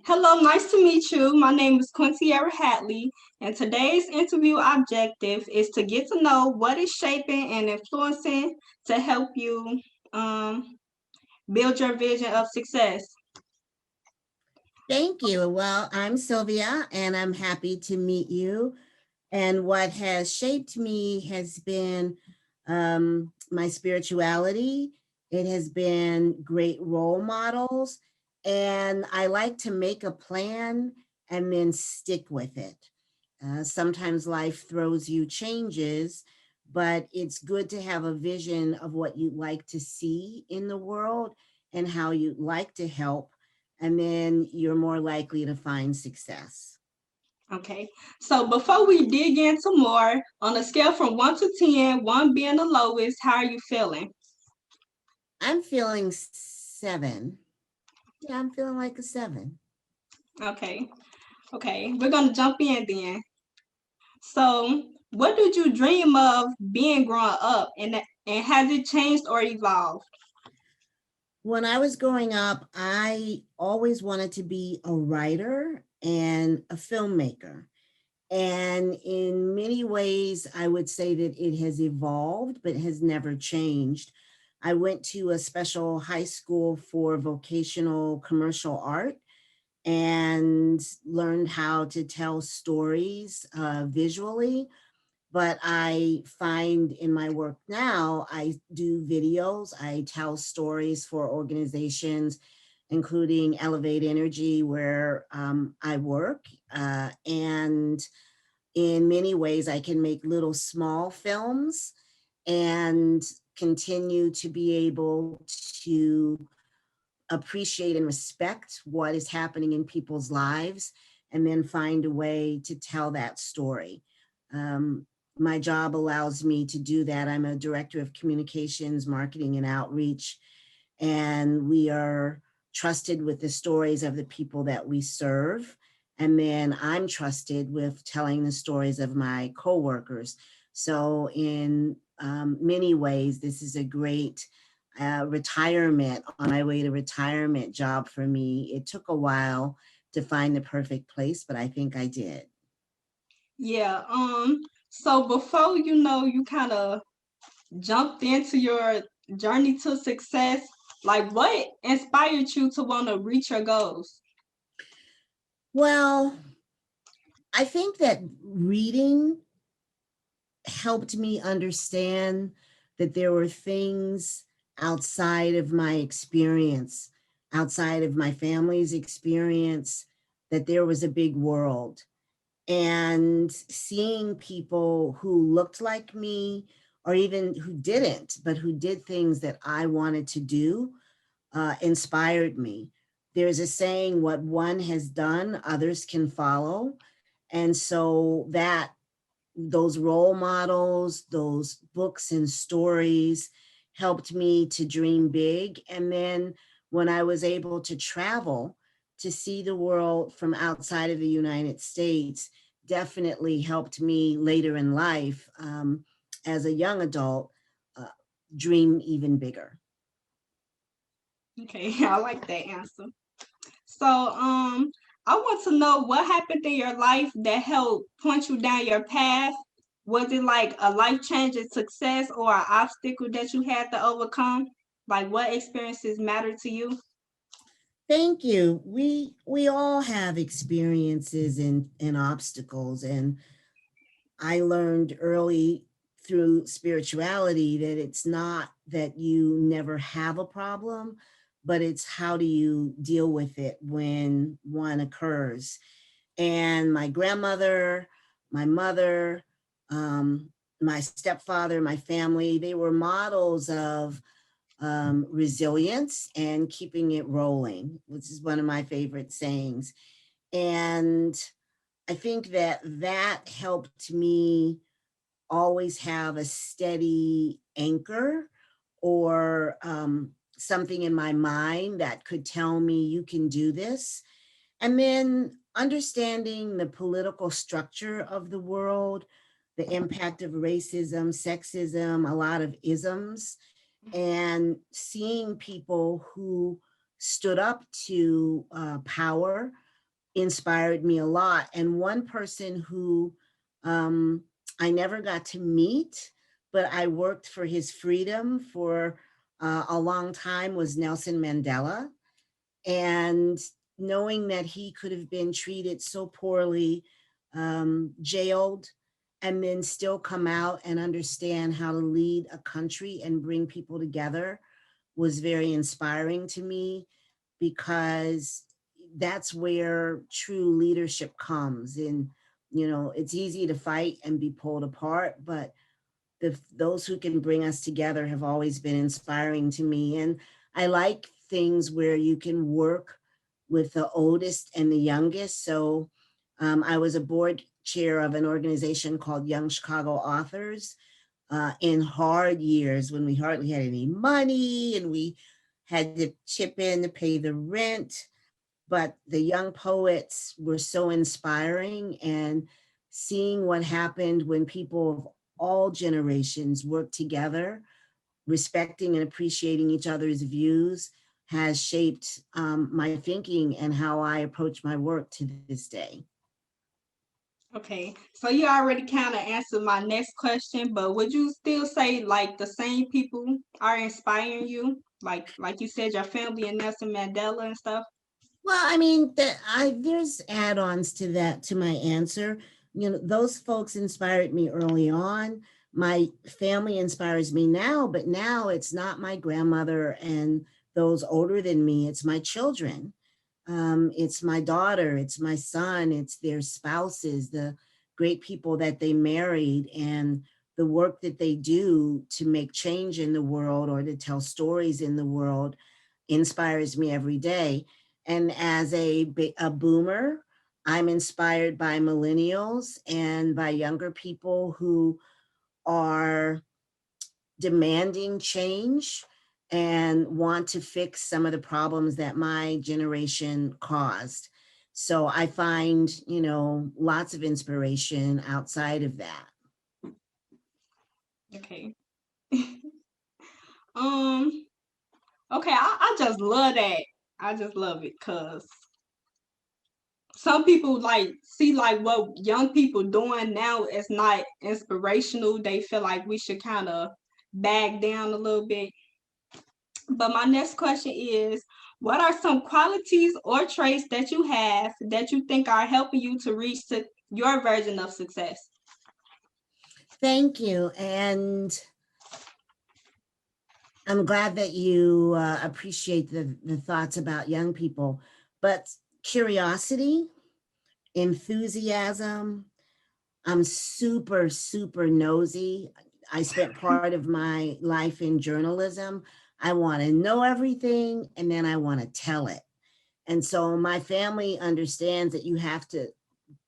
Hello, nice to meet you. My name is Quintiera Hatley, and today's interview objective is to get to know what is shaping and influencing to help you um, build your vision of success. Thank you. Well, I'm Sylvia and I'm happy to meet you. And what has shaped me has been my spirituality. It has been great role models. And I like to make a plan and then stick with it. Sometimes life throws you changes, but it's good to have a vision of what you'd like to see in the world and how you'd like to help. And then you're more likely to find success. Okay, so before we dig into more, on a scale from 1 to 10, 1 being the lowest, how are you feeling? I'm feeling 7. Yeah, I'm feeling like a 7. Okay, okay, we're gonna jump in then. So, what did you dream of being growing up, and has it changed or evolved? When I was growing up, I always wanted to be a writer and a filmmaker. And in many ways, I would say that it has evolved, but has never changed. I went to a special high school for vocational commercial art and learned how to tell stories visually. But I find in my work now, I do videos, I tell stories for organizations, including Elevate Energy, where I work. And in many ways, I can make little small films and continue to be able to appreciate and respect what is happening in people's lives and then find a way to tell that story. Um, my job allows me to do that. I'm a director of communications, marketing, and outreach, and we are trusted with the stories of the people that we serve. And then I'm trusted with telling the stories of my coworkers. So, in many ways, this is a great retirement, on my way to retirement job for me. It took a while to find the perfect place, but I think I did. Yeah, so before you kind of jumped into your journey to success, like what inspired you to want to reach your goals? Well, I think that reading helped me understand that there were things outside of my experience, outside of my family's experience, that there was a big world. And seeing people who looked like me, or even who didn't, but who did things that I wanted to do, inspired me. There's a saying, what one has done, others can follow. And so that those role models, those books and stories helped me to dream big. And then when I was able to travel to see the world from outside of the United States, definitely helped me later in life as a young adult uh, dream even bigger. Okay, I like that answer. So, I want to know what happened in your life that helped point you down your path. Was it like a life-changing success or an obstacle that you had to overcome? Like what experiences matter to you? Thank you. We all have experiences and obstacles, and I learned early through spirituality that it's not that you never have a problem, but it's how do you deal with it when one occurs. And my grandmother, my mother, my stepfather, my family, they were models of resilience and keeping it rolling, which is one of my favorite sayings. And I think that that helped me always have a steady anchor or something in my mind that could tell me you can do this. And then understanding the political structure of the world, the impact of racism, sexism, a lot of isms, and seeing people who stood up to power, inspired me a lot. And one person who um, I never got to meet, but I worked for his freedom for a long time was Nelson Mandela. And knowing that he could have been treated so poorly, jailed, and then still come out and understand how to lead a country and bring people together was very inspiring to me, because that's where true leadership comes. And it's easy to fight and be pulled apart, but those who can bring us together have always been inspiring to me. And I like things where you can work with the oldest and the youngest. So I was a board chair of an organization called Young Chicago Authors in hard years when we hardly had any money and we had to chip in to pay the rent. But the young poets were so inspiring, and seeing what happened when people of all generations worked together, respecting and appreciating each other's views, has shaped my thinking and how I approach my work to this day. Okay, so you already kind of answered my next question, but would you still say like the same people are inspiring you? Like you said, your family and Nelson Mandela and stuff. Well, I mean, there's add-ons to that, to my answer. Those folks inspired me early on. My family inspires me now, but now it's not my grandmother and those older than me. It's my children. It's my daughter. It's my son. It's their spouses, the great people that they married, and the work that they do to make change in the world or to tell stories in the world inspires me every day. And as a boomer, I'm inspired by millennials and by younger people who are demanding change and want to fix some of the problems that my generation caused. So I find, lots of inspiration outside of that. Okay. um. Okay, I just love that. I just love it because some people like see like what young people doing now is not inspirational. They feel like we should kind of back down a little bit. But my next question is, what are some qualities or traits that you have that you think are helping you to reach to your version of success? Thank you. And I'm glad that you appreciate the thoughts about young people, but curiosity, enthusiasm. I'm super, super nosy. I spent part of my life in journalism. I want to know everything and then I want to tell it. And so my family understands that you have to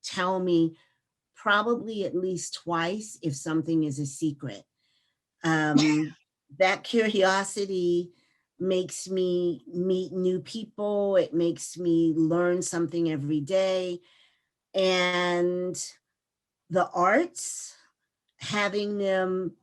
tell me probably at least twice if something is a secret. Um, that curiosity makes me meet new people. It makes me learn something every day. And the arts, having them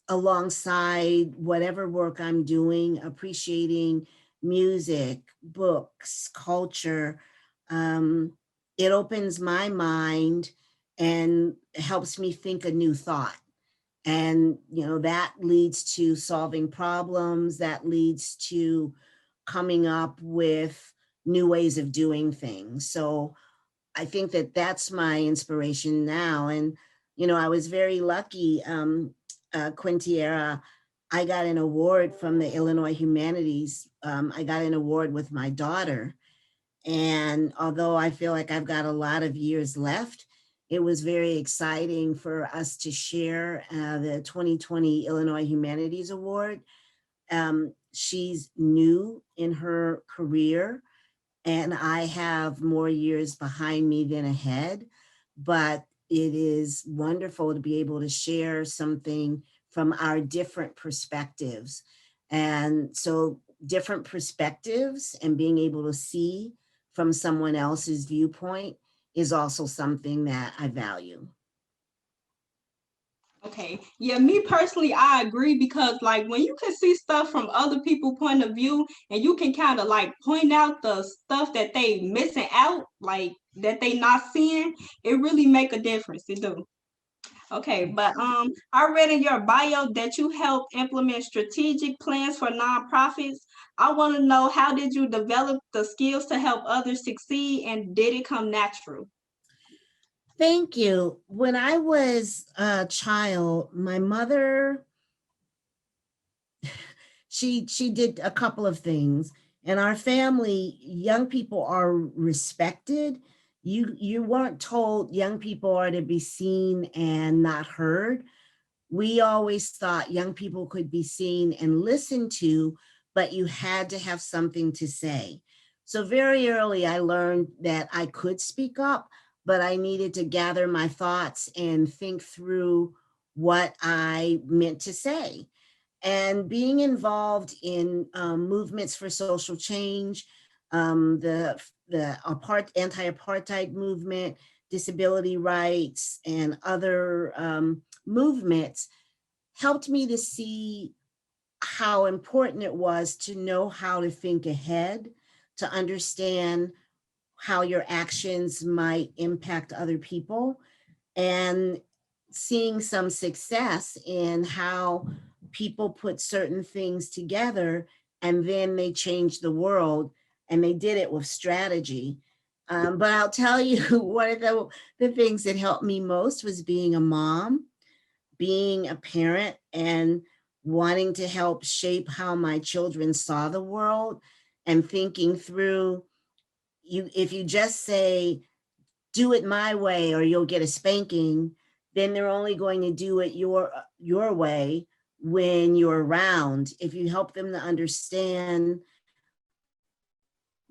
alongside whatever work I'm doing, appreciating music, books, culture, um, it opens my mind and helps me think a new thought. And that leads to solving problems, that leads to coming up with new ways of doing things. So I think that that's my inspiration now. And I was very lucky, Quintiera. I got an award from the Illinois Humanities. I got an award with my daughter, and although I feel like I've got a lot of years left, it was very exciting for us to share the 2020 Illinois Humanities Award. She's new in her career, and I have more years behind me than ahead, but it is wonderful to be able to share something from our different perspectives. And so different perspectives and being able to see from someone else's viewpoint is also something that I value. Okay. Yeah, me personally, I agree because like when you can see stuff from other people's point of view and you can kind of like point out the stuff that they missing out, like that they not seeing, it really make a difference. It do. Okay, but I read in your bio that you help implement strategic plans for nonprofits. I want to know, how did you develop the skills to help others succeed, and did it come natural? Thank you. When I was a child, my mother, she did a couple of things. In our family, young people are respected. You weren't told young people are to be seen and not heard. We always thought young people could be seen and listened to, but you had to have something to say. So very early, I learned that I could speak up, but I needed to gather my thoughts and think through what I meant to say. And being involved in movements for social change, the anti-apartheid movement, disability rights, and other movements helped me to see how important it was to know how to think ahead, to understand how your actions might impact other people, and seeing some success in how people put certain things together and then they changed the world, and they did it with strategy. But I'll tell you, one of the things that helped me most was being a mom, being a parent, and wanting to help shape how my children saw the world, and thinking through, you if you just say do it my way or you'll get a spanking, then they're only going to do it your way when you're around. If you help them to understand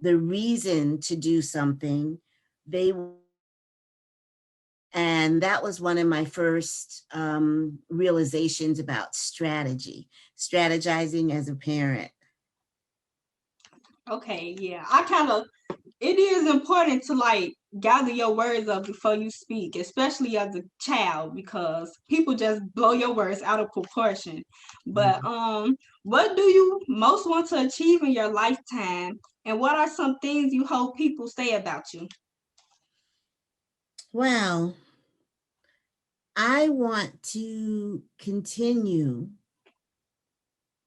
the reason to do something, they will do it. And that was one of my first realizations about strategy, strategizing as a parent. Okay, yeah. I kind of, it is important to like gather your words up before you speak, especially as a child, because people just blow your words out of proportion. But what do you most want to achieve in your lifetime, and what are some things you hope people say about you? Well, I want to continue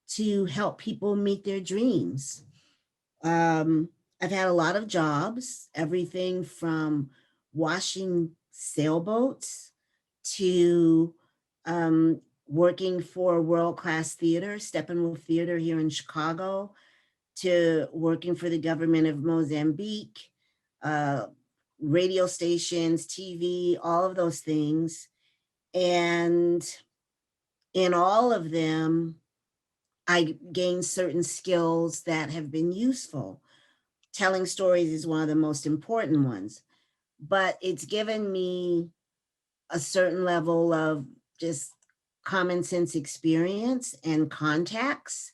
to help people meet their dreams. Um, I've had a lot of jobs, everything from washing sailboats to working for world class theater, Steppenwolf Theater here in Chicago, to working for the government of Mozambique, uh, radio stations, TV, all of those things. And in all of them, I gained certain skills that have been useful. Telling stories is one of the most important ones, but it's given me a certain level of just common sense experience and contacts.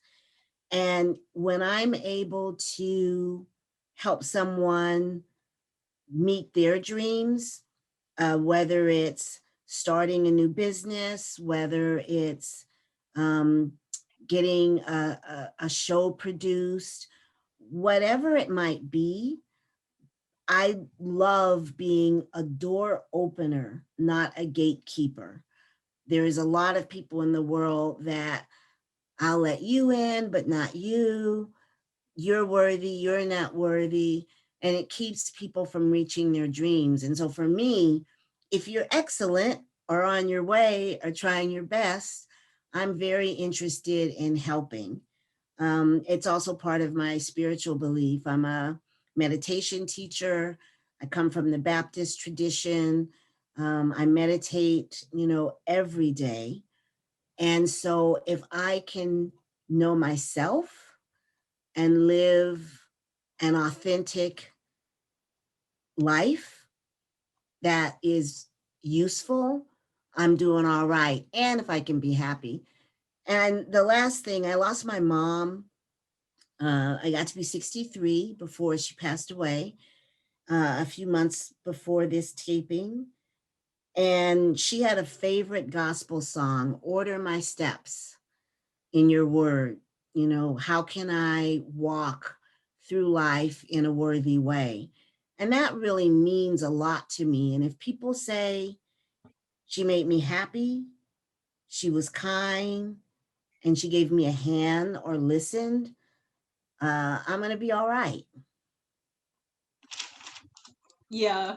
And when I'm able to help someone meet their dreams, whether it's starting a new business, whether it's um, getting a show produced, whatever it might be, I love being a door opener, not a gatekeeper. There is a lot of people in the world that I'll let you in, but not you. You're worthy, you're not worthy. And it keeps people from reaching their dreams. And so for me, if you're excellent or on your way or trying your best, I'm very interested in helping. It's also part of my spiritual belief. I'm a meditation teacher. I come from the Baptist tradition. I meditate, every day. And so if I can know myself and live an authentic life that is useful, I'm doing all right. And if I can be happy. And the last thing, I lost my mom. I got to be 63 before she passed away, a few months before this taping. And she had a favorite gospel song, Order My Steps in Your Word. You know, how can I walk through life in a worthy way? And that really means a lot to me. And if people say she made me happy, she was kind, and she gave me a hand or listened, I'm going to be all right. Yeah.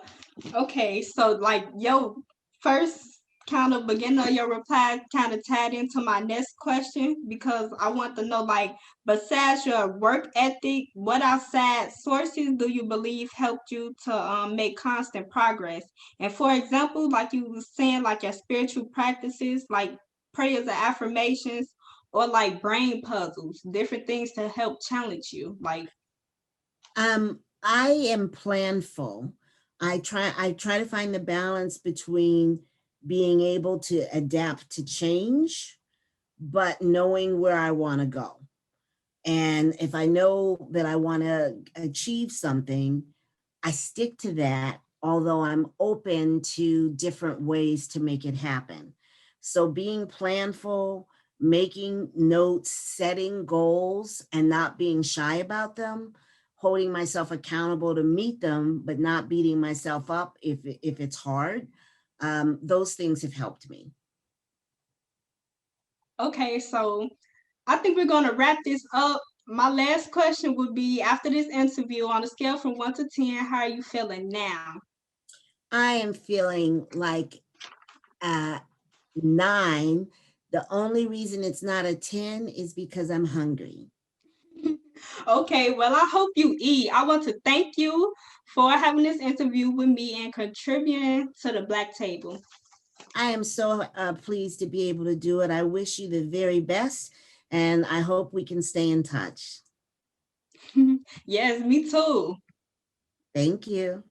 Okay. So like yo first kind of beginning of your reply kind of tied into my next question because I want to know like besides your work ethic, what outside sources do you believe helped you to make constant progress? And for example, like you were saying, like your spiritual practices, like prayers and affirmations, or like brain puzzles, different things to help challenge you. Like I am planful. I try to find the balance between being able to adapt to change, but knowing where I want to go. And if I know that I want to achieve something, I stick to that, although I'm open to different ways to make it happen. So being planful, making notes, setting goals, and not being shy about them, holding myself accountable to meet them, but not beating myself up if it's hard. Those things have helped me. okay, so I think we're going to wrap this up. My last question would be after this interview, on a scale from 1 to 10, how are you feeling now? I am feeling like 9. The only reason it's not a 10 is because I'm hungry. Okay, well, I hope you eat. I want to thank you for having this interview with me and contributing to the Black Table. I am so pleased to be able to do it. I wish you the very best, and I hope we can stay in touch. Yes, me too. Thank you.